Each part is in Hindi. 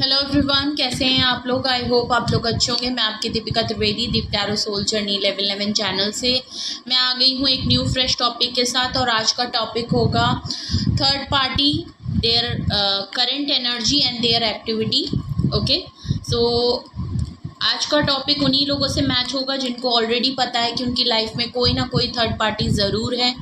हेलो एवरीवन, कैसे हैं आप लोग। आई होप आप लोग अच्छे होंगे। मैं आपकी Deepika Trivedi, Deep tarot soul journey level 11 channel से मैं आ गई हूँ एक न्यू फ्रेश टॉपिक के साथ। और आज का टॉपिक होगा third party, their current energy and their activity. Okay, so आज का टॉपिक उन्हीं लोगों से मैच होगा जिनको ऑलरेडी पता है कि उनकी लाइफ में कोई ना कोई थर्ड पार्टी ज़रूर है।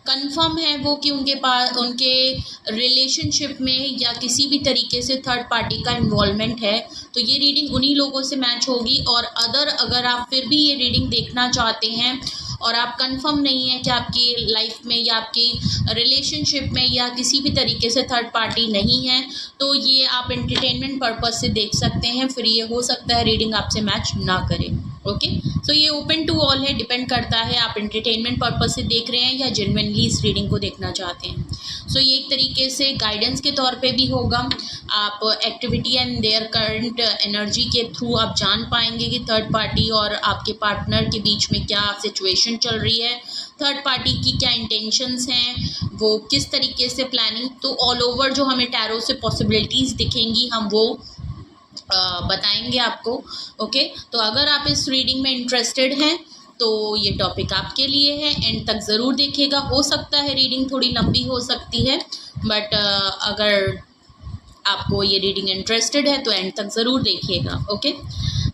कंफर्म है वो कि उनके पास, उनके रिलेशनशिप में या किसी भी तरीके से थर्ड पार्टी का इन्वॉल्वमेंट है। तो ये रीडिंग उन्हीं लोगों से मैच होगी। और अगर आप फिर भी ये रीडिंग देखना चाहते हैं और आप कंफर्म नहीं है कि आपकी लाइफ में या आपकी रिलेशनशिप में या किसी भी तरीके से थर्ड पार्टी नहीं है, तो ये आप एंटरटेनमेंट पर्पस से देख सकते हैं। फिर ये हो सकता है रीडिंग आपसे मैच ना करे। ओके, सो ये ओपन टू ऑल है, डिपेंड करता है आप एंटरटेनमेंट पर्पस से देख रहे हैं या जेन्युइनली इस रीडिंग को देखना चाहते हैं। सो ये एक तरीके से गाइडेंस के तौर पे भी होगा। आप activity and there current energy के थ्रू आप जान पाएंगे कि थर्ड पार्टी और आपके पार्टनर के बीच में क्या सिचुएशन चल रही है, थर्ड पार्टी की क्या इंटेंशंस हैं, वो किस तरीके से प्लानिंग। तो ऑल ओवर जो हमें टैरो से पॉसिबिलिटीज़ दिखेंगी हम वो बताएंगे आपको। ओके, तो अगर आप इस रीडिंग में इंटरेस्टेड हैं तो ये टॉपिक आपके लिए है। एंड तक ज़रूर देखिएगा। हो सकता है रीडिंग थोड़ी लंबी हो सकती है, बट अगर आपको ये रीडिंग इंटरेस्टेड है तो एंड तक ज़रूर देखिएगा। ओके,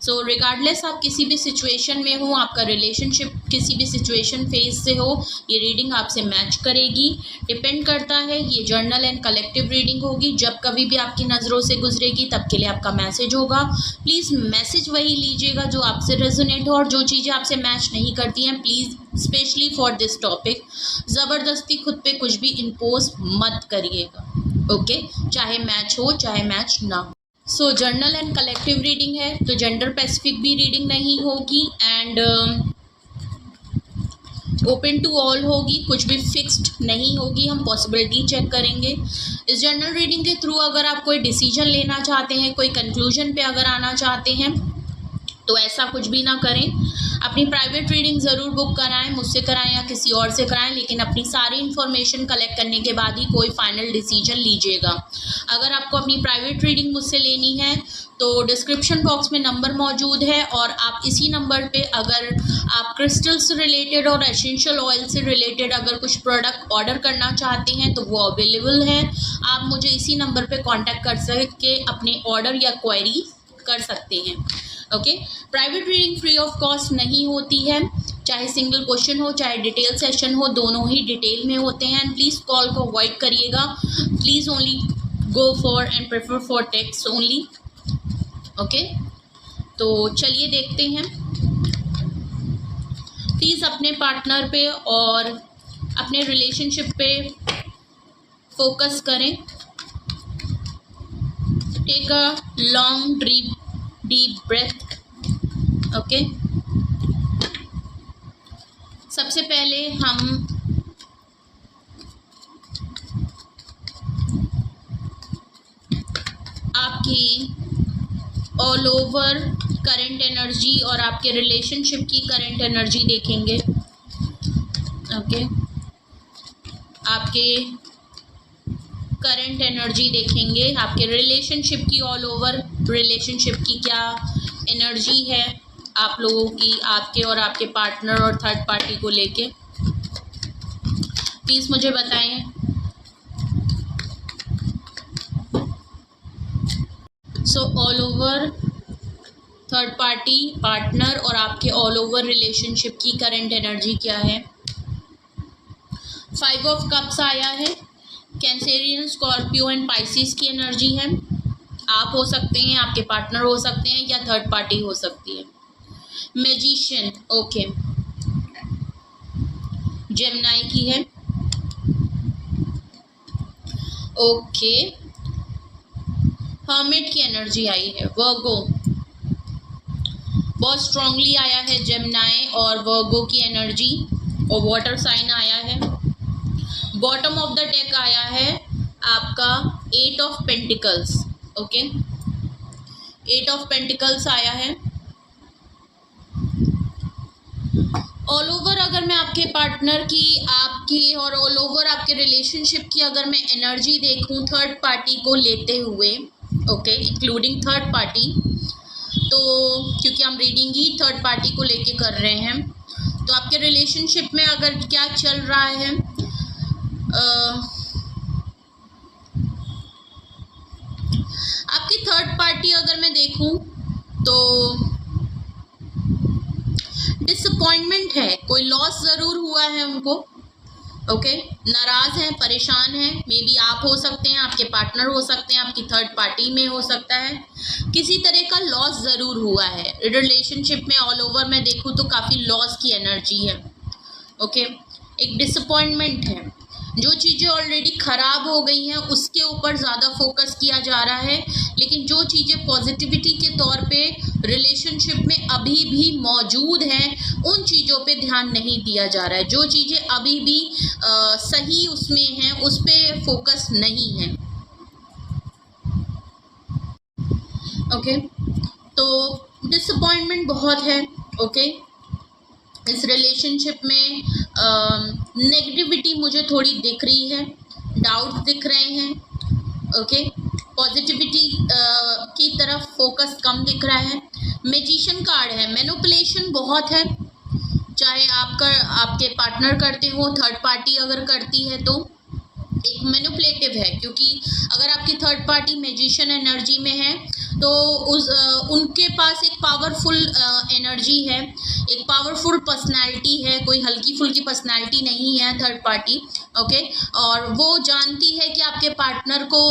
सो रिगार्डलेस आप किसी भी सिचुएशन में हो, आपका रिलेशनशिप किसी भी सिचुएशन फेज से हो, ये रीडिंग आपसे मैच करेगी। डिपेंड करता है, ये जर्नल एंड कलेक्टिव रीडिंग होगी। जब कभी भी आपकी नज़रों से गुजरेगी तब के लिए आपका मैसेज होगा। प्लीज़ मैसेज वही लीजिएगा जो आपसे रेजोनेट हो, और जो चीज़ें आपसे मैच नहीं करती हैं please, specially for this topic, ज़बरदस्ती खुद पे कुछ भी इम्पोज मत करिएगा। ओके, चाहे मैच हो चाहे मैच ना हो। सो जर्नल एंड कलेक्टिव रीडिंग है तो जेंडर स्पेसिफिक भी रीडिंग नहीं होगी एंड ओपन टू ऑल होगी, कुछ भी फिक्स्ड नहीं होगी। हम पॉसिबिलिटी चेक करेंगे इस जर्नल रीडिंग के थ्रू। अगर आप कोई डिसीजन लेना चाहते हैं, कोई कंक्लूजन पे अगर आना चाहते हैं तो ऐसा कुछ भी ना करें। अपनी प्राइवेट रीडिंग ज़रूर बुक कराएं, मुझसे कराएं या किसी और से कराएं, लेकिन अपनी सारी इन्फॉर्मेशन कलेक्ट करने के बाद ही कोई फाइनल डिसीजन लीजिएगा। अगर आपको अपनी प्राइवेट रीडिंग मुझसे लेनी है तो डिस्क्रिप्शन बॉक्स में नंबर मौजूद है, और आप इसी नंबर पे अगर आप क्रिस्टल से रिलेटेड और एसेंशियल ऑयल से रिलेटेड अगर कुछ प्रोडक्ट ऑर्डर करना चाहते हैं तो वो अवेलेबल है। आप मुझे इसी नंबर पे कांटेक्ट कर सके अपने ऑर्डर या क्वेरी कर सकते हैं। Okay, private reading free of cost नहीं होती है, चाहे सिंगल क्वेश्चन हो चाहे डिटेल सेशन हो, दोनों ही डिटेल में होते हैं। एंड प्लीज़ कॉल को अवॉइड करिएगा। Please only go for and prefer for text only. Okay, तो चलिए देखते हैं। प्लीज़ अपने पार्टनर पे और अपने रिलेशनशिप पे फोकस करें। Take a long deep breath. Okay, सबसे पहले हम आपकी ऑल ओवर करंट एनर्जी और आपके रिलेशनशिप की करंट एनर्जी देखेंगे। ओके, आपके करंट एनर्जी देखेंगे, आपके रिलेशनशिप की, ऑल ओवर रिलेशनशिप की क्या एनर्जी है आप लोगों की, आपके और आपके पार्टनर और थर्ड पार्टी को लेके। प्लीज़ मुझे बताएं। So all over third party, partner और आपके ऑल ओवर रिलेशनशिप की करंट एनर्जी क्या है। 5 ऑफ कप्स आया है। कैंसेरियन, स्कॉर्पियो एंड पाइसिस की एनर्जी है। आप हो सकते हैं, आपके पार्टनर हो सकते हैं, या थर्ड पार्टी हो सकती है। मैजिशियन, ओके, जेमिनी की है। ओके, हर्मिट की एनर्जी आई है। वर्गो, बहुत स्ट्रांगली आया है जेमिनी और वर्गो की एनर्जी, और वाटर साइन आया है। बॉटम ऑफ द डेक आया है आपका 8 of pentacles. Okay, 8 of pentacles आया है। ऑल ओवर अगर मैं आपके पार्टनर की, आपकी और ऑल ओवर आपके रिलेशनशिप की अगर मैं एनर्जी देखूं थर्ड पार्टी को लेते हुए, ओके, इंक्लूडिंग थर्ड पार्टी। तो क्योंकि हम रीडिंग ही थर्ड पार्टी को लेके कर रहे हैं, तो आपके रिलेशनशिप में अगर क्या चल रहा है, आपकी थर्ड पार्टी अगर मैं देखूं तो डिसअपॉइंटमेंट है, कोई लॉस ज़रूर हुआ है उनको। ओके, नाराज़ हैं, परेशान हैं, मे बी आप हो सकते हैं, आपके पार्टनर हो सकते हैं, आपकी थर्ड पार्टी में हो सकता है, किसी तरह का लॉस ज़रूर हुआ है रिलेशनशिप में। ऑल ओवर मैं देखूँ तो काफ़ी लॉस की एनर्जी है। ओके, एक डिसअपॉइंटमेंट है, जो चीज़ें ऑलरेडी ख़राब हो गई हैं उसके ऊपर ज़्यादा फोकस किया जा रहा है, लेकिन जो चीज़ें पॉजिटिविटी के तौर पे रिलेशनशिप में अभी भी मौजूद हैं उन चीज़ों पे ध्यान नहीं दिया जा रहा है। जो चीज़ें अभी भी सही उसमें हैं उस पे फोकस नहीं है। ओके, तो डिसअपॉइंटमेंट बहुत है। ओके, इस रिलेशनशिप में नेगेटिविटी मुझे थोड़ी दिख रही है, डाउट्स दिख रहे हैं। ओके, पॉजिटिविटी की तरफ फोकस कम दिख रहा है। मैजिशियन कार्ड है, मैनिपुलेशन बहुत है, चाहे आपके पार्टनर करते हो, थर्ड पार्टी अगर करती है तो एक मैनिपुलेटिव है, क्योंकि अगर आपकी थर्ड पार्टी मैजिशियन एनर्जी में है तो उनके पास एक पावरफुल एनर्जी है, एक पावरफुल पर्सनालिटी है, कोई हल्की फुल्की पर्सनालिटी नहीं है थर्ड पार्टी। ओके, और वो जानती है कि आपके पार्टनर को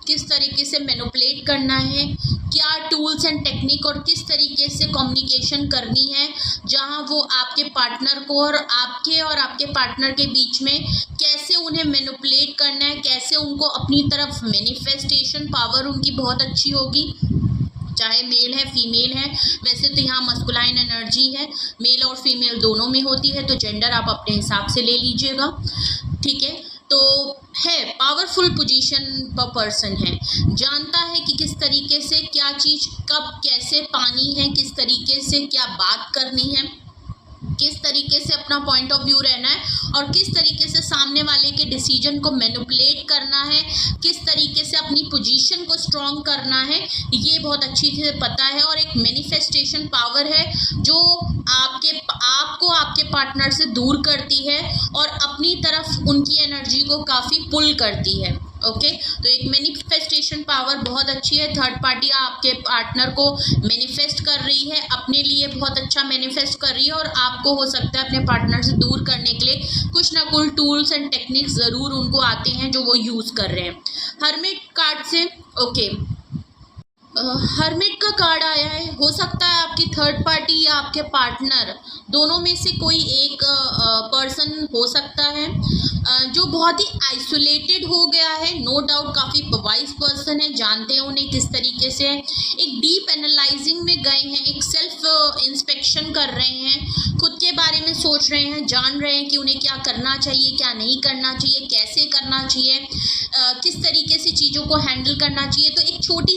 किस तरीके से मैनिपुलेट करना है, क्या टूल्स एंड टेक्निक और किस तरीके से कम्युनिकेशन करनी है, जहां वो आपके पार्टनर को और आपके पार्टनर के बीच में कैसे उन्हें मैनिपुलेट करना है, कैसे उनको अपनी तरफ मैनिफेस्टेशन पावर उनकी बहुत अच्छी होगी, चाहे मेल है फीमेल है। वैसे तो यहाँ मस्कुलाइन एनर्जी है, मेल और फीमेल दोनों में होती है, तो जेंडर आप अपने हिसाब से ले लीजिएगा। ठीक है, तो है पावरफुल पोजीशन पर पर्सन है, जानता है कि किस तरीके से क्या चीज़ कब कैसे पानी है, किस तरीके से क्या बात करनी है, किस तरीके से अपना पॉइंट ऑफ व्यू रहना है और किस तरीके से सामने वाले के डिसीजन को मैनिपुलेट करना है, किस तरीके से अपनी पोजीशन को स्ट्रॉन्ग करना है, ये बहुत अच्छी से पता है। और एक मैनिफेस्टेशन पावर है जो आपको आपके पार्टनर से दूर करती है और अपनी तरफ उनकी एनर्जी को काफ़ी पुल करती है। ओके, तो एक मैनिफेस्टेशन पावर बहुत अच्छी है। थर्ड पार्टी आपके पार्टनर को मैनिफेस्ट कर रही है, अपने लिए बहुत अच्छा मैनिफेस्ट कर रही है, और आपको हो सकता है अपने पार्टनर से दूर करने के लिए कुछ ना कुछ टूल्स एंड टेक्निक्स ज़रूर उनको आते हैं जो वो यूज़ कर रहे हैं। हर्मिट कार्ड से ओके, हर्मिट का कार्ड आया है, हो सकता है आपकी थर्ड पार्टी या आपके पार्टनर दोनों में से कोई एक पर्सन हो सकता है जो बहुत ही आइसोलेटेड हो गया है। नो डाउट काफ़ी वाइज पर्सन है, जानते हैं उन्हें किस तरीके से, एक डीप एनालाइजिंग में गए हैं, एक सेल्फ इंस्पेक्शन कर रहे हैं, खुद के बारे में सोच रहे हैं, जान रहे हैं कि उन्हें क्या करना चाहिए, क्या नहीं करना चाहिए, कैसे करना चाहिए, किस तरीके से चीज़ों को हैंडल करना चाहिए। तो एक छोटी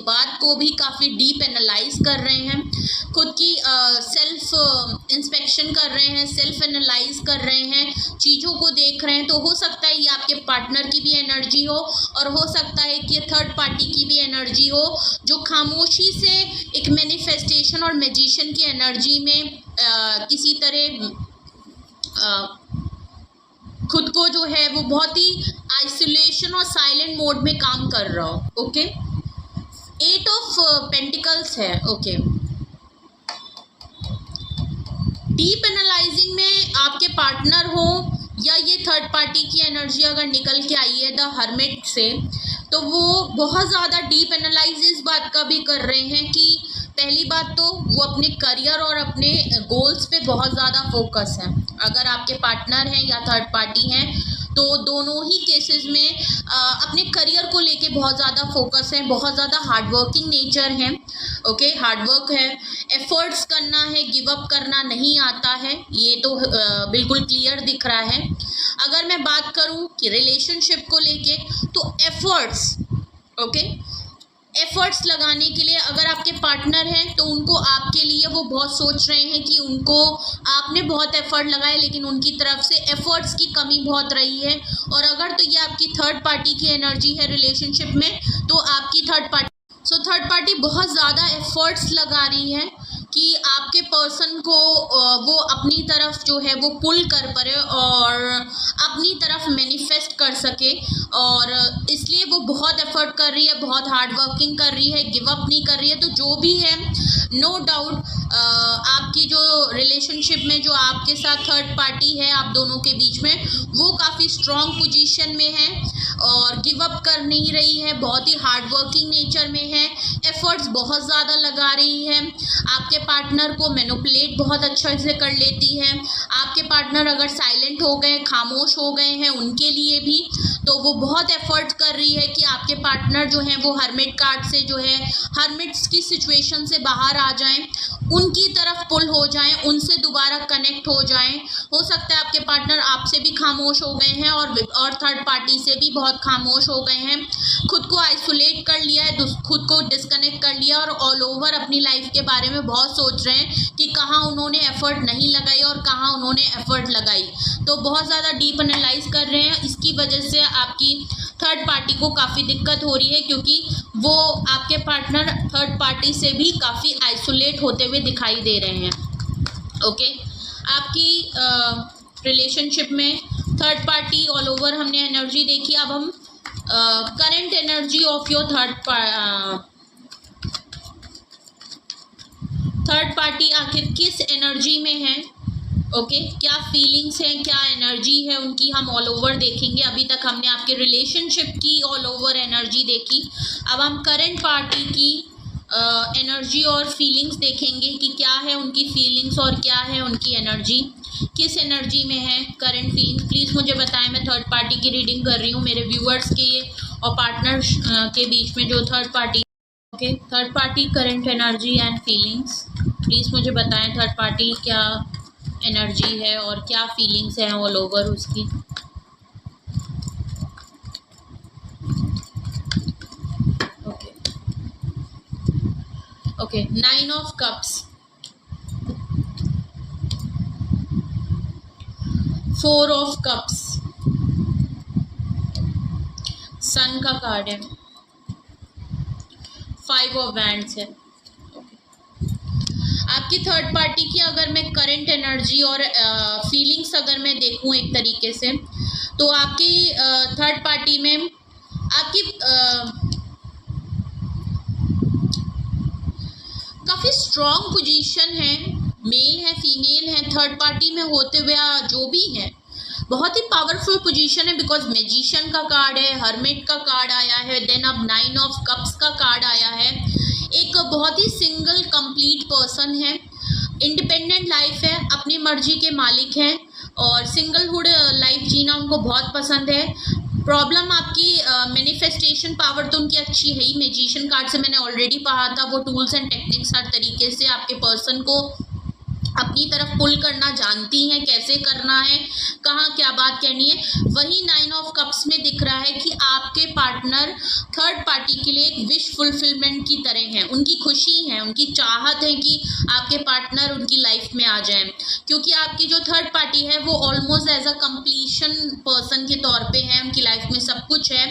बात को भी काफ़ी डीप एनालाइज कर रहे हैं, खुद की सेल्फ इंस्पेक्शन कर रहे हैं, सेल्फ एनालाइज कर रहे हैं, चीज़ों को देख रहे हैं। तो हो सकता है ये आपके पार्टनर की भी एनर्जी हो और हो सकता है कि ये थर्ड पार्टी की भी एनर्जी हो, जो खामोशी से एक मैनिफेस्टेशन और मैजिशियन की एनर्जी में किसी तरह खुद को जो है वो बहुत ही आइसोलेशन और साइलेंट मोड में काम कर रहा हो। ओके, 8 ऑफ पेंटिकल्स है। ओके, डीप एनालाइजिंग में आपके पार्टनर हो या ये थर्ड पार्टी की एनर्जी अगर निकल के आई है द हर्मिट से, तो वो बहुत ज़्यादा डीप एनालाइज इस बात का भी कर रहे हैं कि पहली बात तो वो अपने करियर और अपने गोल्स पे बहुत ज़्यादा फोकस है। अगर आपके पार्टनर हैं या थर्ड पार्टी हैं तो दोनों ही केसेस में अपने करियर को लेके बहुत ज़्यादा फोकस है, बहुत ज़्यादा हार्डवर्किंग नेचर है। ओके, हार्डवर्क है, एफर्ट्स करना है, गिव अप करना नहीं आता है, ये तो बिल्कुल क्लियर दिख रहा है। अगर मैं बात करूं कि रिलेशनशिप को लेके तो एफर्ट्स, ओके, एफर्ट्स लगाने के लिए, अगर आपके पार्टनर हैं तो उनको आपके लिए वो बहुत सोच रहे हैं कि उनको आपने बहुत एफर्ट लगाए, लेकिन उनकी तरफ से एफर्ट्स की कमी बहुत रही है। और अगर तो ये आपकी थर्ड पार्टी की एनर्जी है रिलेशनशिप में, तो आपकी थर्ड पार्टी बहुत ज़्यादा एफर्ट्स लगा रही है कि आपके पर्सन को वो अपनी तरफ जो है वो पुल कर पाए और अपनी तरफ मैनिफेस्ट कर सके, और इसलिए वो बहुत एफर्ट कर रही है, बहुत हार्ड वर्किंग कर रही है, गिव अप नहीं कर रही है। तो जो भी है, नो डाउट आपकी जो रिलेशनशिप में जो आपके साथ थर्ड पार्टी है आप दोनों के बीच में, वो काफ़ी स्ट्रॉन्ग पोजीशन में है और गिव अप कर नहीं रही है, बहुत ही हार्ड वर्किंग नेचर में है, एफर्ट्स बहुत ज़्यादा लगा रही है, आपके पार्टनर को मैनिपुलेट बहुत अच्छा से कर लेती है। आपके पार्टनर अगर साइलेंट हो गए, खामोश हो गए हैं उनके लिए भी, तो वो बहुत एफर्ट कर रही है कि आपके पार्टनर जो हैं वो हर्मिट कार्ड से जो है हर्मिट्स की सिचुएशन से बाहर आ जाएं, उनकी तरफ पुल हो जाएं, उनसे दोबारा कनेक्ट हो जाएं। हो सकता है आपके पार्टनर आपसे भी खामोश हो गए हैं और थर्ड पार्टी से भी बहुत खामोश हो गए हैं, खुद को आइसोलेट कर लिया है, खुद को डिस्कनेक्ट कर लिया और ऑल ओवर अपनी लाइफ के बारे में बहुत सोच रहे हैं कि कहाँ उन्होंने एफर्ट नहीं लगाई और कहाँ उन्होंने एफर्ट लगाई। तो बहुत ज़्यादा डीप एनालाइज कर रहे हैं। इसकी वजह से आपकी थर्ड पार्टी को काफ़ी दिक्कत हो रही है, क्योंकि वो आपके पार्टनर थर्ड पार्टी से भी काफ़ी आइसोलेट होते हुए दिखाई दे रहे हैं। ओके, आपकी रिलेशनशिप में थर्ड पार्टी ऑल ओवर हमने एनर्जी देखी। अब हम current energy of your third party आखिर किस एनर्जी में है। ओके, क्या फीलिंग्स हैं, क्या एनर्जी है उनकी, हम ऑल ओवर देखेंगे। अभी तक हमने आपके रिलेशनशिप की ऑल ओवर एनर्जी देखी, अब हम करंट पार्टी की एनर्जी और फीलिंग्स देखेंगे कि क्या है उनकी फीलिंग्स और क्या है उनकी एनर्जी, किस एनर्जी में है करंट फीलिंग्स। प्लीज़ मुझे बताएं। मैं थर्ड पार्टी की रीडिंग कर रही हूँ मेरे व्यूअर्स के और पार्टनर्स के बीच में जो third party. Okay, third party current energy and feelings. Please मुझे बताएं थर्ड पार्टी क्या एनर्जी है और क्या फीलिंग्स हैं ऑल ओवर उसकी। Okay, 9 of cups, 4 of cups, sun का कार्ड है, 5 ऑफ वैंड्स है। आपकी थर्ड पार्टी की अगर मैं करंट एनर्जी और फीलिंग्स अगर मैं देखूं एक तरीके से, तो आपकी थर्ड पार्टी में आपकी काफ़ी स्ट्रॉन्ग पोजीशन है, मेल है फीमेल है, थर्ड पार्टी में होते हुए जो भी है बहुत ही पावरफुल पोजीशन है, बिकॉज मैजिशियन का कार्ड है, हर्मिट का कार्ड आया है, देन अब 9 ऑफ कप्स का कार्ड आया है। एक बहुत ही सिंगल कंप्लीट पर्सन है, इंडिपेंडेंट लाइफ है, अपनी मर्जी के मालिक हैं और सिंगलहुड लाइफ जीना उनको बहुत पसंद है। प्रॉब्लम आपकी मैनिफेस्टेशन पावर तो उनकी अच्छी है ही, मैजिशियन कार्ड से मैंने ऑलरेडी पढ़ा था, वो टूल्स एंड टेक्निक्स हर तरीके से आपके पर्सन को अपनी तरफ पुल करना जानती हैं, कैसे करना है, कहाँ क्या बात कहनी है। वही 9 ऑफ कप्स में दिख रहा है कि आपके पार्टनर थर्ड पार्टी के लिए एक विश फुलफिलमेंट की तरह हैं, उनकी खुशी है, उनकी चाहत है कि आपके पार्टनर उनकी लाइफ में आ जाएं, क्योंकि आपकी जो थर्ड पार्टी है वो almost as a completion person के तौर पे है, उनकी लाइफ में सब कुछ है,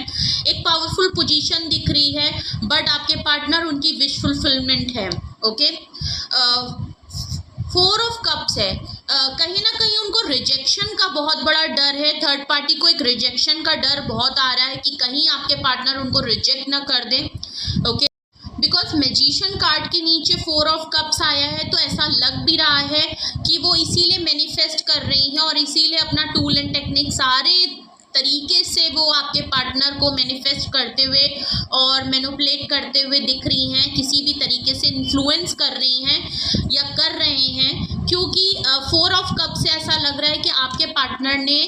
एक पावरफुल पोजीशन दिख रही है, बट आपके पार्टनर उनकी विश फुलफिलमेंट है। ओके, 4 ऑफ कप्स है, कहीं ना कहीं उनको रिजेक्शन का बहुत बड़ा डर है, थर्ड पार्टी को एक रिजेक्शन का डर बहुत आ रहा है कि कहीं आपके पार्टनर उनको रिजेक्ट ना कर दें। ओके, बिकॉज मैजिशियन कार्ड के नीचे 4 ऑफ कप्स आया है, तो ऐसा लग भी रहा है कि वो इसीलिए मैनिफेस्ट कर रही हैं और इसीलिए अपना टूल एंड टेक्निक सारे तरीके से वो आपके पार्टनर को मैनिफेस्ट करते हुए और मैनिपुलेट करते हुए दिख रही हैं, किसी भी तरीके से इन्फ्लुएंस कर रही हैं या कर रहे हैं, क्योंकि 4 ऑफ कप से ऐसा लग रहा है कि आपके पार्टनर ने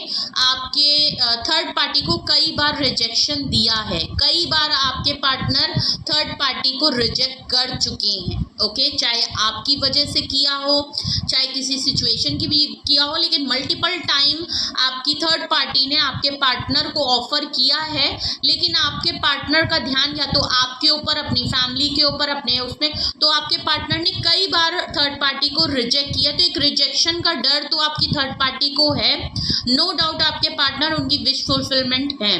आपके थर्ड पार्टी को कई बार रिजेक्शन दिया है, कई बार आपके पार्टनर थर्ड पार्टी को रिजेक्ट कर चुके हैं। ओके, चाहे आपकी वजह से किया हो, चाहे किसी सिचुएशन की भी किया हो, लेकिन मल्टीपल टाइम आपकी थर्ड पार्टी ने आपके पार्टनर को ऑफर किया है, लेकिन आपके पार्टनर का ध्यान या तो आपके ऊपर, अपनी फैमिली के ऊपर, अपने उसमें, तो आपके पार्टनर ने कई बार थर्ड पार्टी को रिजेक्ट किया। तो एक रिजेक्शन का डर तो आपकी थर्ड पार्टी को है। नो डाउट आपके पार्टनर उनकी विश फुलफिलमेंट है।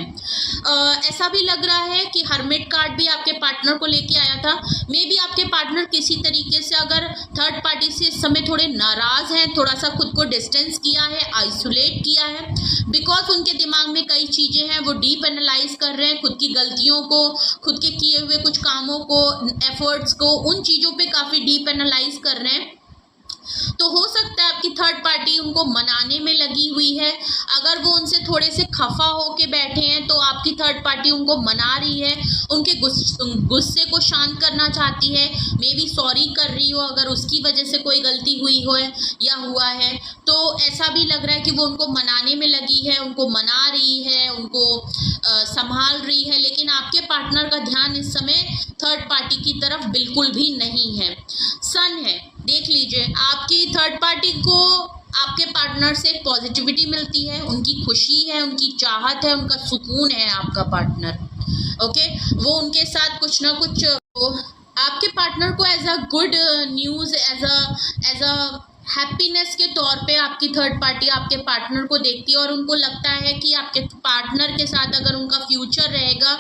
ऐसा भी लग रहा है कि हर्मिट कार्ड भी आपके पार्टनर को लेके आया था। मे बी आपके पार्टनर किसी तरीके से अगर थर्ड पार्टी से इस समय थोड़े नाराज हैं, थोड़ा सा खुद को डिस्टेंस किया है, आइसोलेट किया है, बिकॉज उनके दिमाग में कई चीज़ें हैं, वो डीप एनालाइज कर रहे हैं खुद की गलतियों को, खुद के किए हुए कुछ कामों को, एफर्ट्स को, उन चीज़ों पे काफ़ी डीप एनालाइज कर रहे हैं। तो हो सकता है आपकी थर्ड पार्टी उनको मनाने में लगी हुई है। अगर वो उनसे थोड़े से खफा होके बैठे हैं तो आपकी थर्ड पार्टी उनको मना रही है, उनके गुस्से को शांत करना चाहती है, मे बी सॉरी कर रही हो अगर उसकी वजह से कोई गलती हुई हो या हुआ है। तो ऐसा भी लग रहा है कि वो उनको मनाने में लगी है, उनको मना रही है, उनको संभाल रही है, लेकिन आपके पार्टनर का ध्यान इस समय थर्ड पार्टी की तरफ बिल्कुल भी नहीं है। सन है, देख लीजिए, आपकी थर्ड पार्टी को आपके पार्टनर से एक पॉजिटिविटी मिलती है, उनकी खुशी है, उनकी चाहत है, उनका सुकून है आपका पार्टनर। ओके, वो उनके साथ कुछ ना कुछ, आपके पार्टनर को as a good news, as a happiness के तौर पे आपकी थर्ड पार्टी आपके पार्टनर को देखती है, और उनको लगता है कि आपके पार्टनर के साथ अगर उनका फ्यूचर रहेगा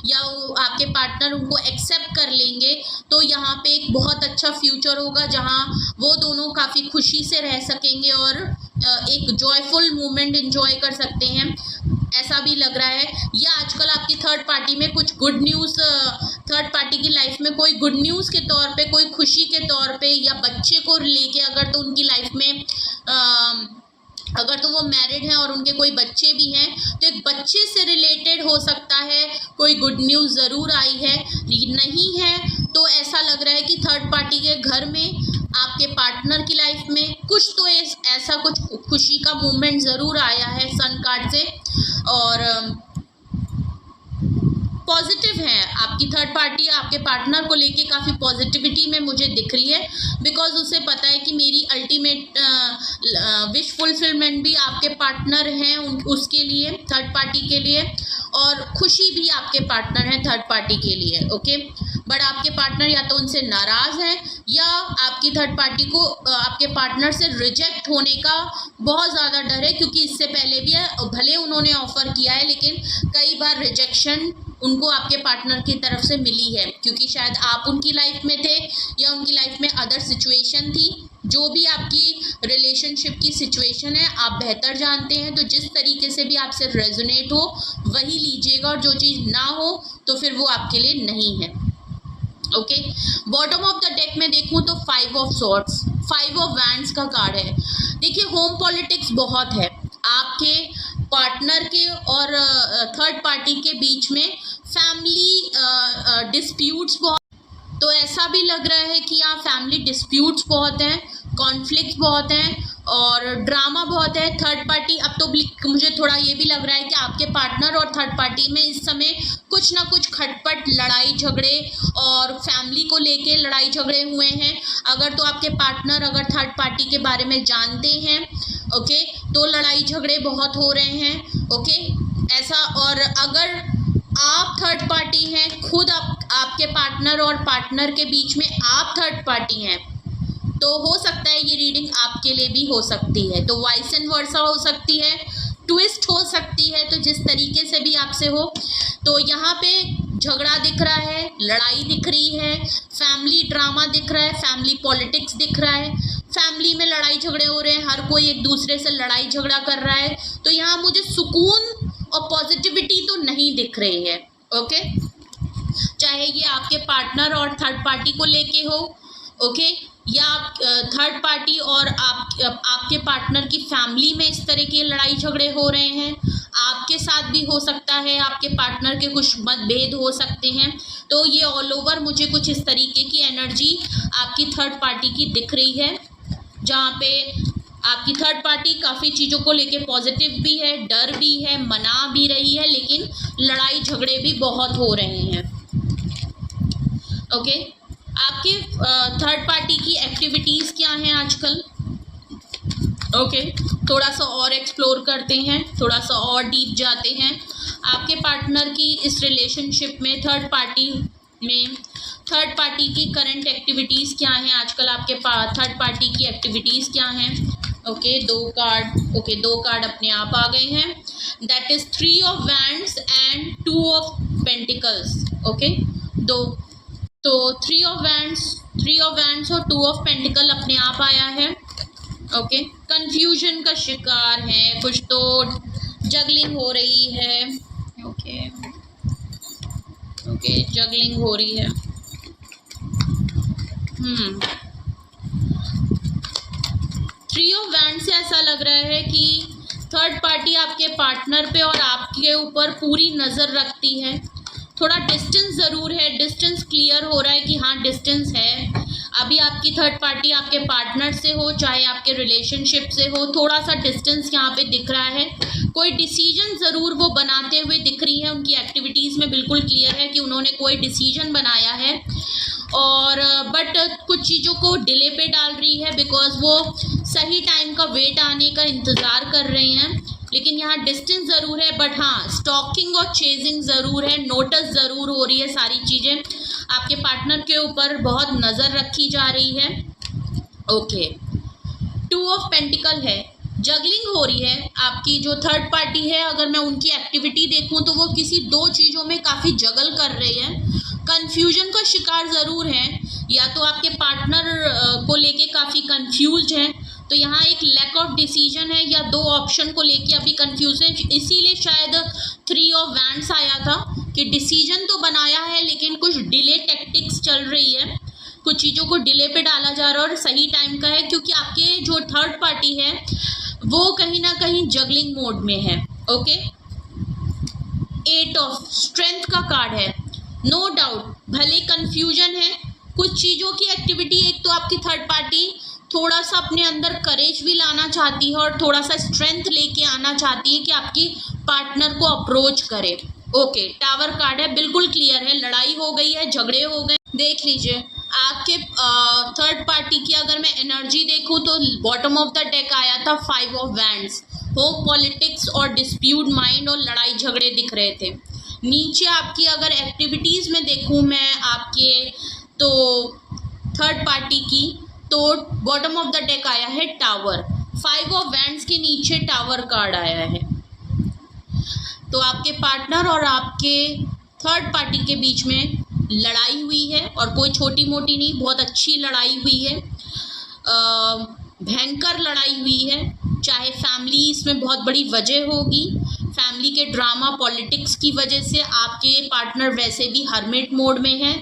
या आपके पार्टनर उनको एक्सेप्ट कर लेंगे तो यहाँ पे एक बहुत अच्छा फ्यूचर होगा, जहाँ वो दोनों काफ़ी खुशी से रह सकेंगे और एक जॉयफुल मोमेंट एंजॉय कर सकते हैं। ऐसा भी लग रहा है, या आजकल आपकी थर्ड पार्टी में कुछ गुड न्यूज़, थर्ड पार्टी की लाइफ में कोई गुड न्यूज़ के तौर पे, कोई खुशी के तौर पे, या बच्चे को लेके, अगर तो उनकी लाइफ में अगर तो वो मैरिड हैं और उनके कोई बच्चे भी हैं, तो एक बच्चे से रिलेटेड हो सकता है कोई गुड न्यूज़ ज़रूर आई है। नहीं है तो ऐसा लग रहा है कि थर्ड पार्टी के घर में आपके पार्टनर की लाइफ में कुछ तो ऐसा कुछ खुशी का मोमेंट ज़रूर आया है सन कार्ड से, और पॉजिटिव है आपकी थर्ड पार्टी आपके पार्टनर को लेके, काफ़ी पॉजिटिविटी में मुझे दिख रही है, बिकॉज उसे पता है कि मेरी अल्टीमेट विश फुलफिलमेंट भी आपके पार्टनर हैं उसके लिए, थर्ड पार्टी के लिए, और खुशी भी आपके पार्टनर हैं थर्ड पार्टी के लिए। ओके, बट आपके पार्टनर या तो उनसे नाराज़ हैं, या आपकी थर्ड पार्टी को आपके पार्टनर से रिजेक्ट होने का बहुत ज़्यादा डर है, क्योंकि इससे पहले भी भले उन्होंने ऑफ़र किया है, लेकिन कई बार रिजेक्शन उनको आपके पार्टनर की तरफ से मिली है, क्योंकि शायद आप उनकी लाइफ में थे या उनकी लाइफ में अदर सिचुएशन थी। जो भी आपकी रिलेशनशिप की सिचुएशन है आप बेहतर जानते हैं, तो जिस तरीके से भी आपसे रेजोनेट हो वही लीजिएगा, और जो चीज़ ना हो तो फिर वो आपके लिए नहीं है। Okay, bottom of the deck में देखूं तो 5 ऑफ सॉर्ड्स, 5 ऑफ वैंड्स का कार्ड है। देखिए, होम पॉलिटिक्स बहुत है आपके पार्टनर के और थर्ड पार्टी के बीच में, फैमिली डिस्प्यूट्स बहुत, तो ऐसा भी लग रहा है कि यहाँ फैमिली डिस्प्यूट्स बहुत हैं, कॉन्फ्लिक्ट बहुत हैं और ड्रामा बहुत है। थर्ड पार्टी, अब तो मुझे थोड़ा ये भी लग रहा है कि आपके पार्टनर और थर्ड पार्टी में इस समय कुछ ना कुछ खटपट, लड़ाई झगड़े और फैमिली को लेके लड़ाई झगड़े हुए हैं। अगर तो आपके पार्टनर अगर थर्ड पार्टी के बारे में जानते हैं, ओके, तो लड़ाई झगड़े बहुत हो रहे हैं। ओके, ऐसा, और अगर आप थर्ड पार्टी हैं, खुद आपके पार्टनर और पार्टनर के बीच में आप थर्ड पार्टी हैं, तो हो सकता है ये रीडिंग आपके लिए भी हो सकती है। तो वाइस एंड वर्सा हो सकती है, ट्विस्ट हो सकती है, तो जिस तरीके से भी आपसे हो। तो यहाँ पे झगड़ा दिख रहा है, लड़ाई दिख रही है, फैमिली ड्रामा दिख रहा है, फैमिली पॉलिटिक्स दिख रहा है, फैमिली में लड़ाई झगड़े हो रहे हैं, हर कोई एक दूसरे से लड़ाई झगड़ा कर रहा है। तो यहाँ मुझे सुकून और पॉजिटिविटी तो नहीं दिख रही है। ओके, चाहे ये आपके पार्टनर और थर्ड पार्टी को लेके हो, ओके, या थर्ड पार्टी और आपके पार्टनर की फैमिली में इस तरह के लड़ाई झगड़े हो रहे हैं, आपके साथ भी हो सकता है, आपके पार्टनर के कुछ मतभेद हो सकते हैं। तो ये ऑल ओवर मुझे कुछ इस तरीके की एनर्जी आपकी थर्ड पार्टी की दिख रही है, जहाँ पे आपकी थर्ड पार्टी काफ़ी चीज़ों को लेके पॉजिटिव भी है, डर भी है, मना भी रही है, लेकिन लड़ाई झगड़े भी बहुत हो रहे हैं। ओके, आपके थर्ड पार्टी की एक्टिविटीज़ क्या हैं आजकल? ओके, थोड़ा सा और एक्सप्लोर करते हैं, थोड़ा सा और डीप जाते हैं आपके पार्टनर की इस रिलेशनशिप में। थर्ड पार्टी की करंट एक्टिविटीज़ क्या हैं आजकल? आपके थर्ड पार्टी की एक्टिविटीज़ क्या हैं? ओके, दो कार्ड अपने आप आ गए हैं, that is 3 of wands and 2 of pentacles. Okay, तो 3 ऑफ वैंड्स और 2 ऑफ पेंटिकल अपने आप आया है। ओके, कंफ्यूजन का शिकार है, कुछ तो जगलिंग हो रही है। ओके, जगलिंग हो रही है। 3 ऑफ वैंड्स से ऐसा लग रहा है कि थर्ड पार्टी आपके पार्टनर पे और आपके ऊपर पूरी नज़र रखती है। थोड़ा डिस्टेंस ज़रूर है, डिस्टेंस क्लियर हो रहा है कि हाँ डिस्टेंस है। अभी आपकी थर्ड पार्टी आपके पार्टनर से हो चाहे आपके रिलेशनशिप से हो, थोड़ा सा डिस्टेंस यहाँ पे दिख रहा है। कोई डिसीजन ज़रूर वो बनाते हुए दिख रही है, उनकी एक्टिविटीज़ में बिल्कुल क्लियर है कि उन्होंने कोई डिसीजन बनाया है, और बट कुछ चीज़ों को डिले पे डाल रही है बिकॉज वो सही टाइम का वेट आने का इंतज़ार कर रहे हैं। लेकिन यहाँ डिस्टेंस ज़रूर है, बट हाँ स्टॉकिंग और चेजिंग ज़रूर है, नोटिस ज़रूर हो रही है। सारी चीज़ें आपके पार्टनर के ऊपर बहुत नज़र रखी जा रही है। ओके, 2 ऑफ पेंटिकल है, जगलिंग हो रही है। आपकी जो थर्ड पार्टी है, अगर मैं उनकी एक्टिविटी देखूं तो वो किसी 2 चीज़ों में काफ़ी जगल कर रही है। कंफ्यूजन का शिकार ज़रूर है, या तो आपके पार्टनर को लेके काफ़ी कंफ्यूज हैं, तो यहाँ एक लैक ऑफ डिसीजन है, या 2 ऑप्शन को लेके अभी कंफ्यूज है। इसीलिए शायद 3 ऑफ वैंड्स आया था कि डिसीजन तो बनाया है लेकिन कुछ डिले टैक्टिक्स चल रही है, कुछ चीज़ों को डिले पे डाला जा रहा है और सही टाइम का है, क्योंकि आपके जो थर्ड पार्टी है वो कहीं ना कहीं जगलिंग मोड में है। ओके, 8 ऑफ स्ट्रेंथ का कार्ड है। नो डाउट भले कंफ्यूजन है, कुछ चीज़ों की एक्टिविटी, एक तो आपकी थर्ड पार्टी थोड़ा सा अपने अंदर करेज भी लाना चाहती है और थोड़ा सा स्ट्रेंथ लेके आना चाहती है कि आपकी पार्टनर को अप्रोच करे। ओके, टावर कार्ड है, बिल्कुल क्लियर है, लड़ाई हो गई है, झगड़े हो गए। देख लीजिए आपके थर्ड पार्टी की अगर मैं एनर्जी देखूं तो बॉटम ऑफ द डेक आया था 5 ऑफ वैंड्स, होप, पॉलिटिक्स और डिस्प्यूट माइंड और लड़ाई झगड़े दिख रहे थे। नीचे आपकी अगर एक्टिविटीज़ में देखूं मैं आपके तो थर्ड पार्टी की, तो बॉटम ऑफ द डेक आया है टावर, 5 ऑफ वैंड्स के नीचे टावर कार्ड आया है। तो आपके पार्टनर और आपके थर्ड पार्टी के बीच में लड़ाई हुई है, और कोई छोटी मोटी नहीं, बहुत अच्छी लड़ाई हुई है, भयंकर लड़ाई हुई है। चाहे फैमिली इसमें बहुत बड़ी वजह होगी, फैमिली के ड्रामा पॉलिटिक्स की वजह से आपके पार्टनर वैसे भी हर्मिट मोड में हैं,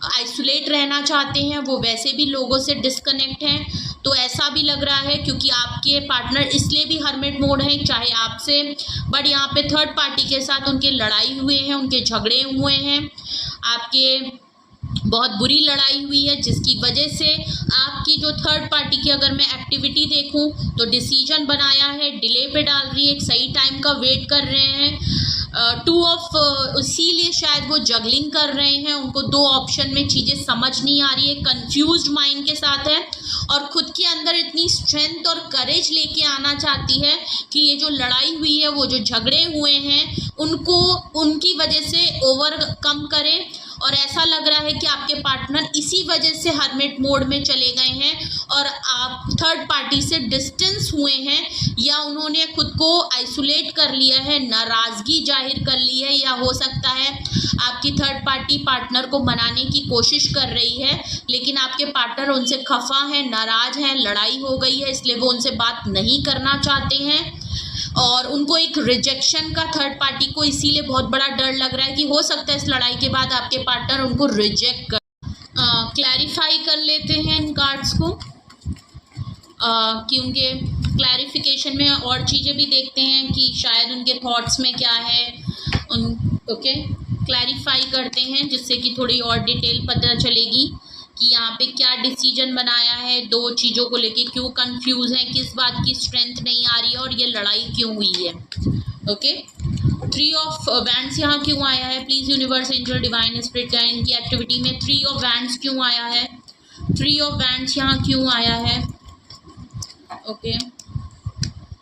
आइसोलेट रहना चाहते हैं, वो वैसे भी लोगों से डिस्कनेक्ट हैं। तो ऐसा भी लग रहा है क्योंकि आपके पार्टनर इसलिए भी हर्मिट मोड हैं चाहे आपसे, बट यहाँ पे थर्ड पार्टी के साथ उनके लड़ाई हुए हैं, उनके झगड़े हुए हैं, आपके बहुत बुरी लड़ाई हुई है, जिसकी वजह से आपकी जो थर्ड पार्टी की अगर मैं एक्टिविटी देखूं तो डिसीजन बनाया है, डिले पे डाल रही है, एक सही टाइम का वेट कर रहे हैं। 2 ऑफ इसीलिए शायद वो जगलिंग कर रहे हैं, उनको 2 ऑप्शन में चीज़ें समझ नहीं आ रही है, कंफ्यूज्ड माइंड के साथ है, और खुद के अंदर इतनी स्ट्रेंथ और करेज लेके आना चाहती है कि ये जो लड़ाई हुई है, वो जो झगड़े हुए हैं, उनको उनकी वजह से ओवरकम करें। और ऐसा लग रहा है कि आपके पार्टनर इसी वजह से हर्मिट मोड में चले गए हैं और आप थर्ड पार्टी से डिस्टेंस हुए हैं, या उन्होंने खुद को आइसोलेट कर लिया है, नाराज़गी जाहिर कर ली है, या हो सकता है आपकी थर्ड पार्टी पार्टनर को मनाने की कोशिश कर रही है, लेकिन आपके पार्टनर उनसे खफा हैं, नाराज़ हैं, लड़ाई हो गई है, इसलिए वो उनसे बात नहीं करना चाहते हैं, और उनको एक रिजेक्शन का थर्ड पार्टी को इसीलिए बहुत बड़ा डर लग रहा है कि हो सकता है इस लड़ाई के बाद आपके पार्टनर उनको रिजेक्ट कर। क्लैरिफाई कर लेते हैं इन कार्ड्स को, कि उनके क्लैरिफिकेशन में और चीज़ें भी देखते हैं कि शायद उनके थॉट्स में क्या है। ओके, क्लैरिफाई करते हैं जिससे कि थोड़ी और डिटेल पता चलेगी कि यहाँ पे क्या डिसीजन बनाया है, 2 चीज़ों को लेके क्यों कंफ्यूज है, किस बात की स्ट्रेंथ नहीं आ रही है और ये लड़ाई क्यों हुई है। ओके, 3 ऑफ वैंड्स यहाँ क्यों आया है? Please universe, angel, divine spirit guide की एक्टिविटी में 3 ऑफ वैंड्स क्यों आया है? 3 ऑफ वैंड्स यहाँ क्यों आया है? ओके,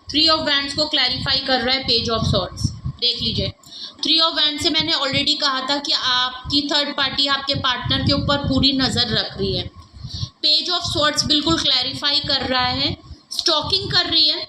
3 ऑफ वैंड्स को क्लैरिफाई कर रहा है पेज ऑफ सॉर्ड्स। देख लीजिए, 3 ऑफ वैंड से मैंने ऑलरेडी कहा था कि आपकी थर्ड पार्टी आपके पार्टनर के ऊपर पूरी नज़र रख रही है। पेज ऑफ सॉर्ड्स बिल्कुल क्लैरिफाई कर रहा है, स्टॉकिंग कर रही है,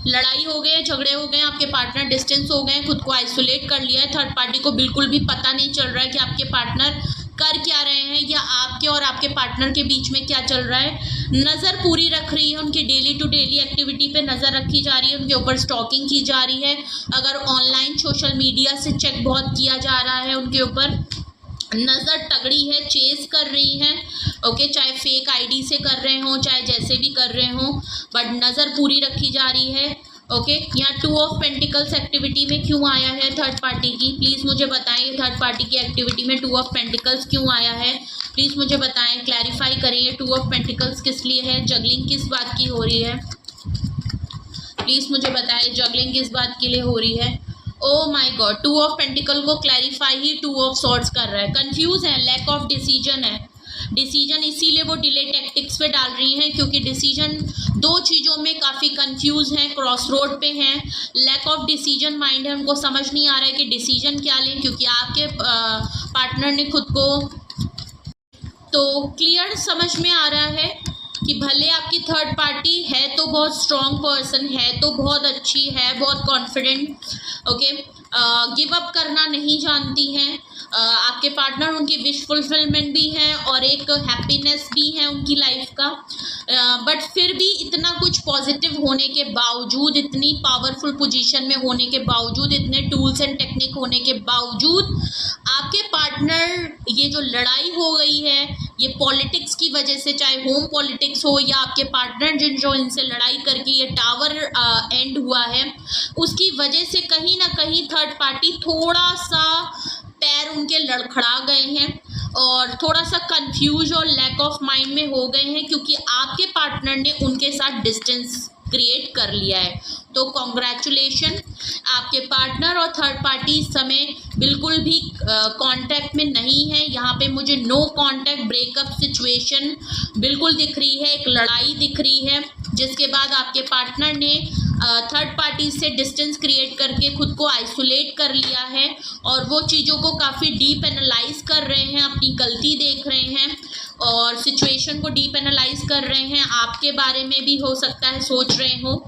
लड़ाई हो गए, झगड़े हो गए, आपके पार्टनर डिस्टेंस हो गए, खुद को आइसोलेट कर लिया है, थर्ड पार्टी को बिल्कुल भी पता नहीं चल रहा है कि आपके पार्टनर कर क्या रहे हैं या आपके और आपके पार्टनर के बीच में क्या चल रहा है। नज़र पूरी रख रही है, उनकी डेली टू डेली एक्टिविटी पे नज़र रखी जा रही है, उनके ऊपर स्टॉकिंग की जा रही है। अगर ऑनलाइन सोशल मीडिया से चेक बहुत किया जा रहा है, उनके ऊपर नज़र तगड़ी है, चेस कर रही है। ओके, चाहे फेक आईडी से कर रहे हों, चाहे जैसे भी कर रहे हों, बट नज़र पूरी रखी जा रही है। ओके, यहाँ 2 ऑफ पेंटिकल्स एक्टिविटी में क्यों आया है थर्ड पार्टी की? प्लीज़ मुझे बताएं, थर्ड पार्टी की एक्टिविटी में 2 ऑफ पेंटिकल्स क्यों आया है? प्लीज़ मुझे बताएं, क्लैरिफाई करिए 2 ऑफ पेंटिकल्स किस लिए है? जगलिंग किस बात की हो रही है? प्लीज़ मुझे बताएं, जगलिंग किस बात के लिए हो रही है? Oh my God, 2 of pentacle को क्लैरिफाई ही 2 ऑफ सॉर्ड्स कर रहा है। कंफ्यूज है, लैक ऑफ डिसीजन है, डिसीजन इसीलिए वो डिले टैक्टिक्स पे डाल रही हैं, क्योंकि डिसीजन 2 चीज़ों में काफ़ी कंफ्यूज हैं, क्रॉस रोड पे हैं, लैक ऑफ डिसीजन माइंड है, उनको समझ नहीं आ रहा है कि डिसीजन क्या लें, क्योंकि आपके पार्टनर ने खुद को तो क्लियर समझ में आ रहा है कि भले आपकी थर्ड पार्टी है तो बहुत स्ट्रॉन्ग पर्सन है, तो बहुत अच्छी है, बहुत कॉन्फिडेंट, ओके, गिव अप करना नहीं जानती हैं। आपके पार्टनर उनकी विश फुलफिलमेंट भी है और एक हैप्पीनेस भी है उनकी लाइफ का, बट फिर भी इतना कुछ पॉजिटिव होने के बावजूद, इतनी पावरफुल पोजीशन में होने के बावजूद, इतने टूल्स एंड टेक्निक होने के बावजूद, आपके पार्टनर, ये जो लड़ाई हो गई है ये पॉलिटिक्स की वजह से, चाहे होम पॉलिटिक्स हो या आपके पार्टनर जो इनसे लड़ाई करके ये टावर एंड हुआ है, उसकी वजह से कहीं ना कहीं थर्ड पार्टी थोड़ा सा पैर उनके लड़खड़ा गए हैं और थोड़ा सा कंफ्यूज और लैक ऑफ माइंड में हो गए हैं, क्योंकि आपके पार्टनर ने उनके साथ डिस्टेंस क्रिएट कर लिया है। तो कॉन्ग्रेचुलेशन, आपके पार्टनर और थर्ड पार्टी इस समय बिल्कुल भी कांटेक्ट में नहीं है। यहाँ पे मुझे नो कांटेक्ट ब्रेकअप सिचुएशन बिल्कुल दिख रही है, एक लड़ाई दिख रही है, जिसके बाद आपके पार्टनर ने थर्ड पार्टी से डिस्टेंस क्रिएट करके खुद को आइसोलेट कर लिया है और वो चीज़ों को काफ़ी डीप एनालाइज कर रहे हैं, अपनी गलती देख रहे हैं और सिचुएशन को डीप एनालाइज कर रहे हैं। आपके बारे में भी हो सकता है सोच रहे हो,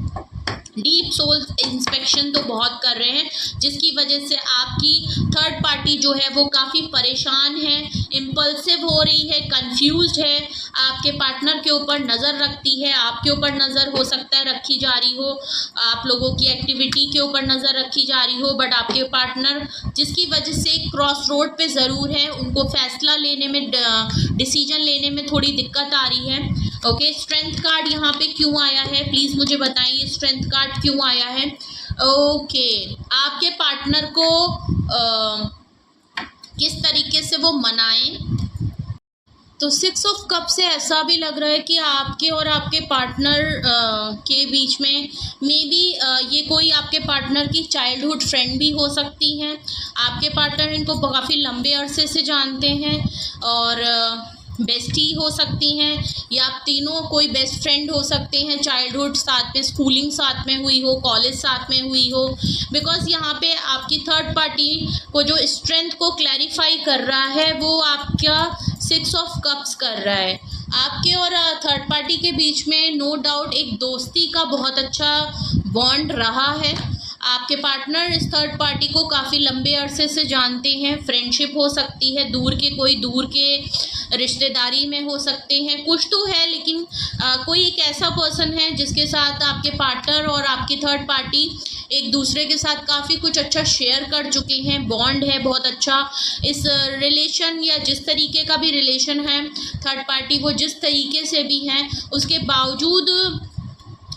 डीप सोल इंस्पेक्शन तो बहुत कर रहे हैं, जिसकी वजह से आपकी थर्ड पार्टी जो है वो काफ़ी परेशान है, इम्पल्सिव हो रही है, कंफ्यूज्ड है, आपके पार्टनर के ऊपर नज़र रखती है, आपके ऊपर नज़र हो सकता है रखी जा रही हो, आप लोगों की एक्टिविटी के ऊपर नज़र रखी जा रही हो, बट आपके पार्टनर जिसकी वजह से क्रॉस रोड पे ज़रूर है, उनको फैसला लेने में, डिसीजन लेने में थोड़ी दिक्कत आ रही है। ओके, स्ट्रेंथ कार्ड यहाँ पे क्यों आया है? प्लीज़ मुझे बताइए, स्ट्रेंथ कार्ड क्यों आया है? ओके, आपके पार्टनर को किस तरीके से वो मनाएं? तो 6 ऑफ कप से ऐसा भी लग रहा है कि आपके और आपके पार्टनर के बीच में मे बी ये कोई आपके पार्टनर की चाइल्डहुड फ्रेंड भी हो सकती हैं। आपके पार्टनर इनको काफ़ी लंबे अरसे से जानते हैं और बेस्टी हो सकती हैं, या आप तीनों कोई बेस्ट फ्रेंड हो सकते हैं, चाइल्डहुड साथ में, स्कूलिंग साथ में हुई हो, कॉलेज साथ में हुई हो, बिकॉज यहाँ पे आपकी थर्ड पार्टी को जो स्ट्रेंथ को क्लैरिफाई कर रहा है वो आपका 6 ऑफ कप्स कर रहा है। आपके और थर्ड पार्टी के बीच में नो डाउट एक दोस्ती का बहुत अच्छा बॉन्ड रहा है। आपके पार्टनर इस थर्ड पार्टी को काफ़ी लंबे अरसे से जानते हैं, फ्रेंडशिप हो सकती है, दूर के रिश्तेदारी में हो सकते हैं, कुछ तो है, लेकिन कोई एक ऐसा पर्सन है जिसके साथ आपके पार्टनर और आपकी थर्ड पार्टी एक दूसरे के साथ काफ़ी कुछ अच्छा शेयर कर चुके हैं, बॉन्ड है बहुत अच्छा। इस रिलेशन या जिस तरीके का भी रिलेशन है, थर्ड पार्टी वो जिस तरीके से भी हैं, उसके बावजूद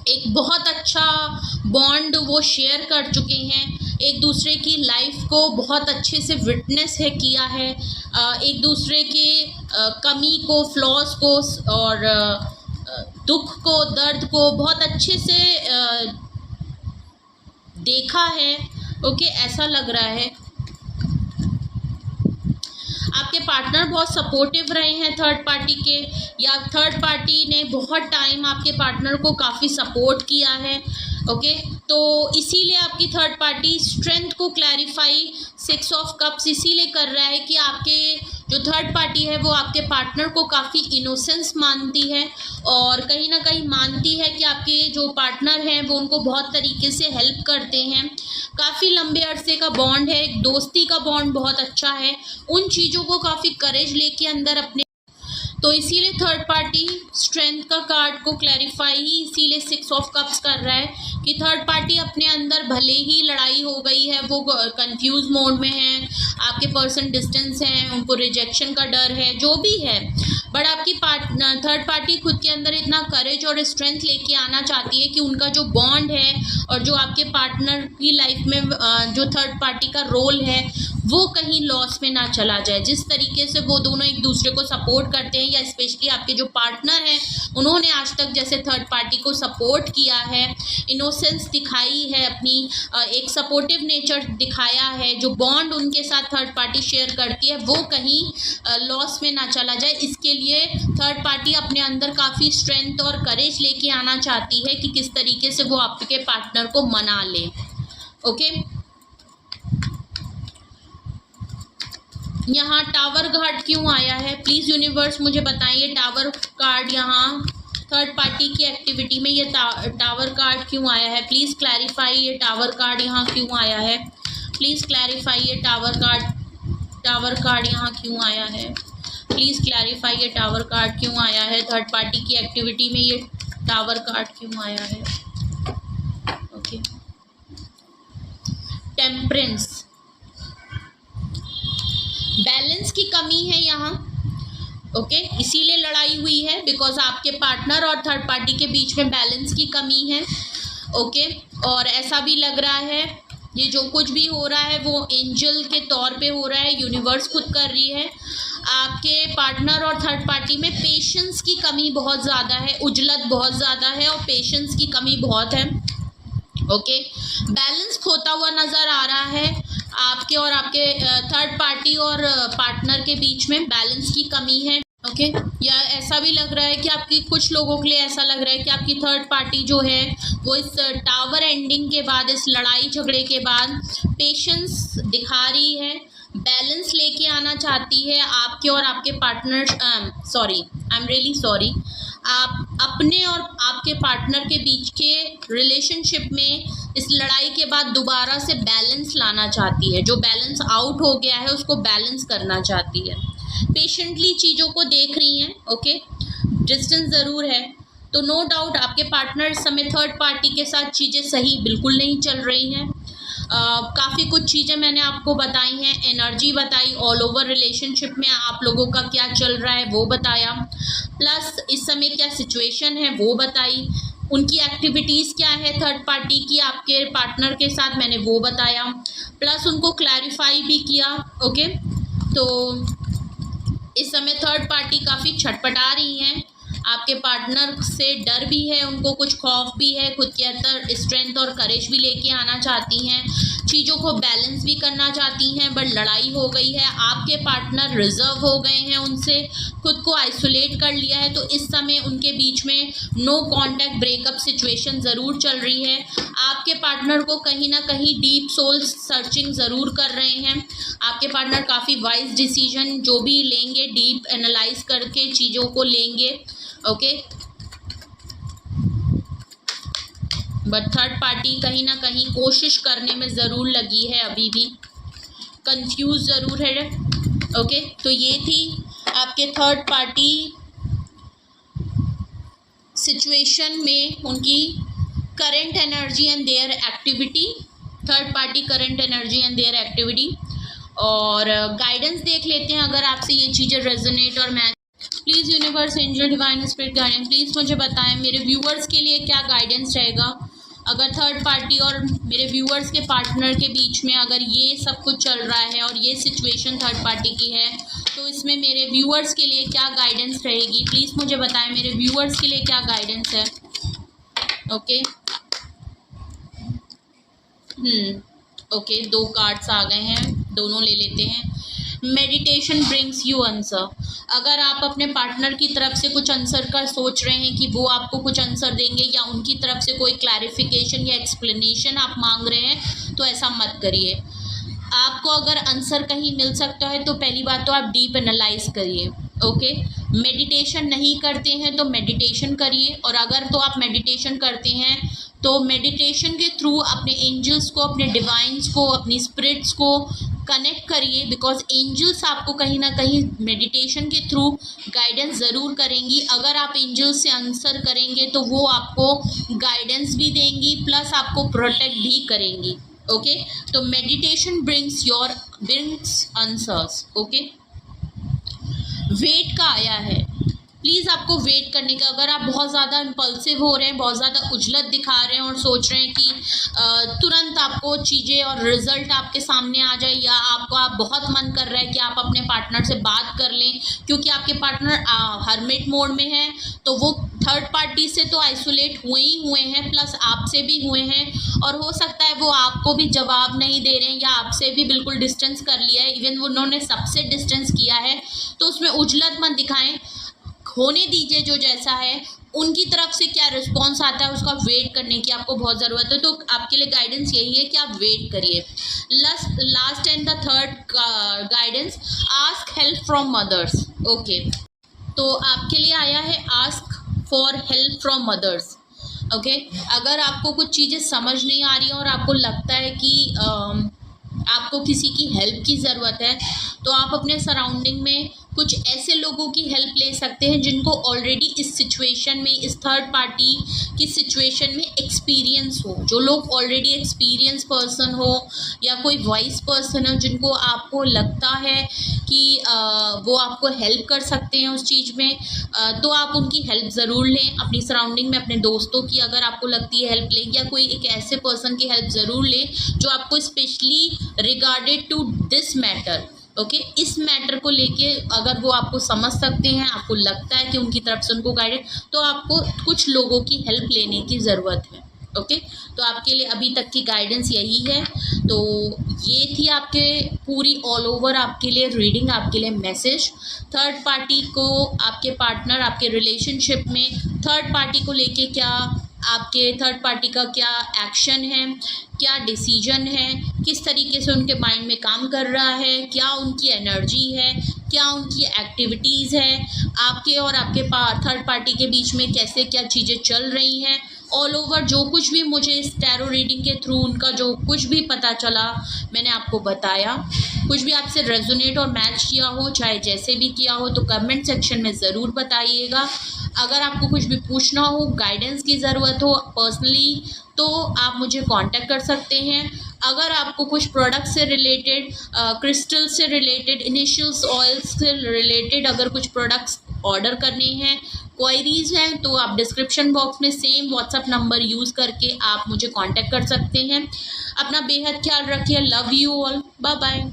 एक बहुत अच्छा बॉन्ड वो शेयर कर चुके हैं, एक दूसरे की लाइफ को बहुत अच्छे से विटनेस है किया है, एक दूसरे के कमी को, फ्लॉज को और दुख को, दर्द को बहुत अच्छे से देखा है, ओके, ऐसा लग रहा है आपके पार्टनर बहुत सपोर्टिव रहे हैं थर्ड पार्टी के, या थर्ड पार्टी ने बहुत टाइम आपके पार्टनर को काफ़ी सपोर्ट किया है। ओके, तो इसीलिए आपकी थर्ड पार्टी स्ट्रेंथ को क्लैरिफाई 6 ऑफ कप्स इसीलिए कर रहा है कि आपके जो थर्ड पार्टी है वो आपके पार्टनर को काफ़ी इनोसेंस मानती है, और कहीं ना कहीं मानती है कि आपके जो पार्टनर हैं वो उनको बहुत तरीके से हेल्प करते हैं। काफ़ी लंबे अरसे का बॉन्ड है, एक दोस्ती का बॉन्ड बहुत अच्छा है, उन चीज़ों को काफ़ी करेज लेके अंदर अपने, तो इसीलिए थर्ड पार्टी स्ट्रेंथ का कार्ड को क्लैरिफाई ही इसीलिए 6 ऑफ कप्स कर रहा है कि थर्ड पार्टी अपने अंदर भले ही लड़ाई हो गई है, वो कंफ्यूज मोड में है, आपके पर्सन डिस्टेंस हैं, उनको रिजेक्शन का डर है, जो भी है, बट आपकी थर्ड पार्टी खुद के अंदर इतना करेज और स्ट्रेंथ लेके आना चाहती है कि उनका जो बॉन्ड है और जो आपके पार्टनर की लाइफ में जो थर्ड पार्टी का रोल है वो कहीं लॉस में ना चला जाए। जिस तरीके से वो दोनों एक दूसरे को सपोर्ट करते हैं, या स्पेशली आपके जो पार्टनर हैं उन्होंने आज तक जैसे थर्ड पार्टी को सपोर्ट किया है, इनोसेंस दिखाई है, अपनी एक सपोर्टिव नेचर दिखाया है, जो बॉन्ड उनके साथ थर्ड पार्टी शेयर करती है वो कहीं लॉस में ना चला जाए। इसके लिए थर्ड पार्टी अपने अंदर काफ़ी स्ट्रेंथ और करेज लेके आना चाहती है कि किस तरीके से वो आपके पार्टनर को मना ले। ओके, यहाँ टावर कार्ड क्यों आया है, प्लीज़ यूनिवर्स मुझे बताइए। टावर कार्ड यहाँ थर्ड पार्टी की एक्टिविटी में ये टावर कार्ड क्यों आया है, प्लीज़ क्लैरिफाई। ये टावर कार्ड यहाँ क्यों आया है, प्लीज़ क्लैरिफाई। ये टावर कार्ड यहाँ क्यों आया है, प्लीज़ क्लैरिफाई। ये टावर कार्ड क्यों आया है, थर्ड पार्टी की एक्टिविटी में ये टावर कार्ड क्यों आया है। ओके, टेम्परेंस, बैलेंस की कमी है यहाँ। ओके, इसीलिए लड़ाई हुई है, बिकॉज आपके पार्टनर और थर्ड पार्टी के बीच में बैलेंस की कमी है। ओके, और ऐसा भी लग रहा है ये जो कुछ भी हो रहा है वो एंजल के तौर पे हो रहा है, यूनिवर्स खुद कर रही है। आपके पार्टनर और थर्ड पार्टी में पेशेंस की कमी बहुत ज़्यादा है, उजलत बहुत ज़्यादा है और पेशेंस की कमी बहुत है। ओके, बैलेंस खोता हुआ नज़र आ रहा है आपके और आपके थर्ड पार्टी और पार्टनर के बीच में बैलेंस की कमी है। ओके, या ऐसा भी लग रहा है कि आपकी कुछ लोगों के लिए ऐसा लग रहा है कि आपकी थर्ड पार्टी जो है वो इस टावर एंडिंग के बाद, इस लड़ाई झगड़े के बाद पेशेंस दिखा रही है, बैलेंस लेके आना चाहती है आपके और आपके partner, sorry, I am really sorry, आप अपने और आपके पार्टनर के बीच के रिलेशनशिप में इस लड़ाई के बाद दोबारा से बैलेंस लाना चाहती है। जो बैलेंस आउट हो गया है उसको बैलेंस करना चाहती है, पेशेंटली चीज़ों को देख रही हैं। ओके, डिस्टेंस ज़रूर है, तो नो डाउट आपके पार्टनर इस समय थर्ड पार्टी के साथ चीज़ें सही बिल्कुल नहीं चल रही हैं। काफ़ी कुछ चीज़ें मैंने आपको बताई हैं, एनर्जी बताई, ऑल ओवर रिलेशनशिप में आप लोगों का क्या चल रहा है वो बताया, प्लस इस समय क्या सिचुएशन है वो बताई, उनकी एक्टिविटीज़ क्या है थर्ड पार्टी की आपके पार्टनर के साथ मैंने वो बताया, प्लस उनको क्लैरिफाई भी किया। ओके, तो इस समय थर्ड पार्टी काफ़ी छटपटा रही हैं, आपके पार्टनर से डर भी है, उनको कुछ खौफ भी है, खुद के अंदर स्ट्रेंथ और करेज भी लेके आना चाहती हैं, चीज़ों को बैलेंस भी करना चाहती हैं, बट लड़ाई हो गई है, आपके पार्टनर रिजर्व हो गए हैं, उनसे खुद को आइसोलेट कर लिया है, तो इस समय उनके बीच में नो कॉन्टैक्ट ब्रेकअप सिचुएशन ज़रूर चल रही है। आपके पार्टनर को कहीं ना कहीं डीप सोल सर्चिंग ज़रूर कर रहे हैं, आपके पार्टनर काफ़ी वाइज डिसीजन जो भी लेंगे डीप एनालाइज करके चीज़ों को लेंगे। ओके, बट थर्ड पार्टी कहीं ना कहीं कोशिश करने में ज़रूर लगी है, अभी भी कंफ्यूज ज़रूर है। ओके, तो ये थी आपके थर्ड पार्टी सिचुएशन में उनकी current energy and their activity, third party current energy and their activity. और गाइडेंस देख लेते हैं अगर आपसे ये चीज़ें रेजोनेट और match. Please universe, angel, divine spirit guidance, please मुझे बताएं मेरे व्यूअर्स के लिए क्या गाइडेंस रहेगा अगर थर्ड पार्टी और मेरे व्यूअर्स के पार्टनर के बीच में अगर ये सब कुछ चल रहा है और ये सिचुएशन थर्ड पार्टी की है, तो इसमें मेरे व्यूअर्स के लिए क्या गाइडेंस रहेगी। प्लीज़ मुझे बताएं मेरे व्यूअर्स के लिए क्या गाइडेंस है। ओके, ओके, 2 कार्ड्स आ गए हैं, दोनों ले लेते हैं। Meditation brings you answer. अगर आप अपने पार्टनर की तरफ से कुछ आंसर का सोच रहे हैं कि वो आपको कुछ आंसर देंगे या उनकी तरफ से कोई क्लैरिफिकेशन या एक्सप्लेनेशन आप मांग रहे हैं, तो ऐसा मत करिए। आपको अगर आंसर कहीं मिल सकता है तो पहली बात तो आप डीप एनालाइज करिए। ओके, मेडिटेशन नहीं करते हैं तो मेडिटेशन करिए, और अगर तो आप मेडिटेशन करते हैं तो मेडिटेशन के थ्रू अपने एंजल्स को, अपने डिवाइन्स को, अपनी स्पिरिट्स को कनेक्ट करिए, बिकॉज एंजल्स आपको कहीं ना कहीं मेडिटेशन के थ्रू गाइडेंस ज़रूर करेंगी। अगर आप एंजल्स से आंसर करेंगे तो वो आपको गाइडेंस भी देंगी, प्लस आपको प्रोटेक्ट भी करेंगी। ओके, तो meditation brings answers. Okay, wait का आया है, प्लीज़ आपको वेट करने का। अगर आप बहुत ज़्यादा इम्पल्सिव हो रहे हैं, बहुत ज़्यादा उजलत दिखा रहे हैं और सोच रहे हैं कि तुरंत आपको चीज़ें और रिजल्ट आपके सामने आ जाए, या आप बहुत मन कर रहा है कि आप अपने पार्टनर से बात कर लें, क्योंकि आपके पार्टनर हर्मिट मोड में है, तो वो थर्ड पार्टी से तो आइसोलेट हुए हैं, प्लस आपसे भी हुए हैं, और हो सकता है वो आपको भी जवाब नहीं दे रहे हैं या आपसे भी बिल्कुल डिस्टेंस कर लिया है। इवन वो उन्होंने सबसे डिस्टेंस किया है, तो उसमें उजलत मत दिखाएं, होने दीजिए जो जैसा है। उनकी तरफ से क्या रिस्पॉन्स आता है उसका वेट करने की आपको बहुत ज़रूरत है, तो आपके लिए गाइडेंस यही है कि आप वेट करिए। Last and the third guidance, ask help from mothers. Okay, तो आपके लिए आया है ask for help from mothers. Okay, अगर आपको कुछ चीज़ें समझ नहीं आ रही हैं और आपको लगता है कि आपको किसी की हेल्प की ज़रूरत है, तो आप अपने सराउंडिंग में कुछ ऐसे लोगों की हेल्प ले सकते हैं जिनको ऑलरेडी इस सिचुएशन में, इस थर्ड पार्टी की सिचुएशन में एक्सपीरियंस हो, जो लोग ऑलरेडी एक्सपीरियंस पर्सन हो या कोई वाइस पर्सन हो, जिनको आपको लगता है कि वो आपको हेल्प कर सकते हैं उस चीज़ में, तो आप उनकी हेल्प ज़रूर लें। अपनी सराउंडिंग में अपने दोस्तों की अगर आपको लगती है हेल्प लें, या कोई एक ऐसे पर्सन की हेल्प ज़रूर लें जो आपको specially regarded to this matter. Okay, इस मैटर को लेके अगर वो आपको समझ सकते हैं, आपको लगता है कि उनकी तरफ से उनको गाइडेड, तो आपको कुछ लोगों की हेल्प लेने की ज़रूरत है। ओके, तो आपके लिए अभी तक की गाइडेंस यही है। तो ये थी आपके पूरी ऑल ओवर आपके लिए रीडिंग, आपके लिए मैसेज। थर्ड पार्टी को, आपके पार्टनर, आपके रिलेशनशिप में थर्ड पार्टी को लेके क्या, आपके थर्ड पार्टी का क्या एक्शन है, क्या डिसीजन है, किस तरीके से उनके माइंड में काम कर रहा है, क्या उनकी एनर्जी है, क्या उनकी एक्टिविटीज़ है, आपके और आपके थर्ड पार्टी के बीच में कैसे क्या चीज़ें चल रही हैं। ऑल ओवर जो कुछ भी मुझे इस टैरो रीडिंग के थ्रू उनका जो कुछ भी पता चला मैंने आपको बताया। कुछ भी आपसे रेजोनेट और मैच किया हो, चाहे जैसे भी किया हो, तो कमेंट सेक्शन में ज़रूर बताइएगा। अगर आपको कुछ भी पूछना हो, गाइडेंस की ज़रूरत हो पर्सनली, तो आप मुझे कांटेक्ट कर सकते हैं। अगर आपको कुछ प्रोडक्ट से रिलेटेड, क्रिस्टल से रिलेटेड, इनिशियल्स ऑयल्स से रिलेटेड अगर कुछ प्रोडक्ट्स ऑर्डर करने हैं, क्वायरीज़ हैं, तो आप डिस्क्रिप्शन बॉक्स में सेम व्हाट्सअप नंबर यूज़ करके आप मुझे कांटेक्ट कर सकते हैं। अपना बेहद ख्याल रखिए। Love you all, bye bye.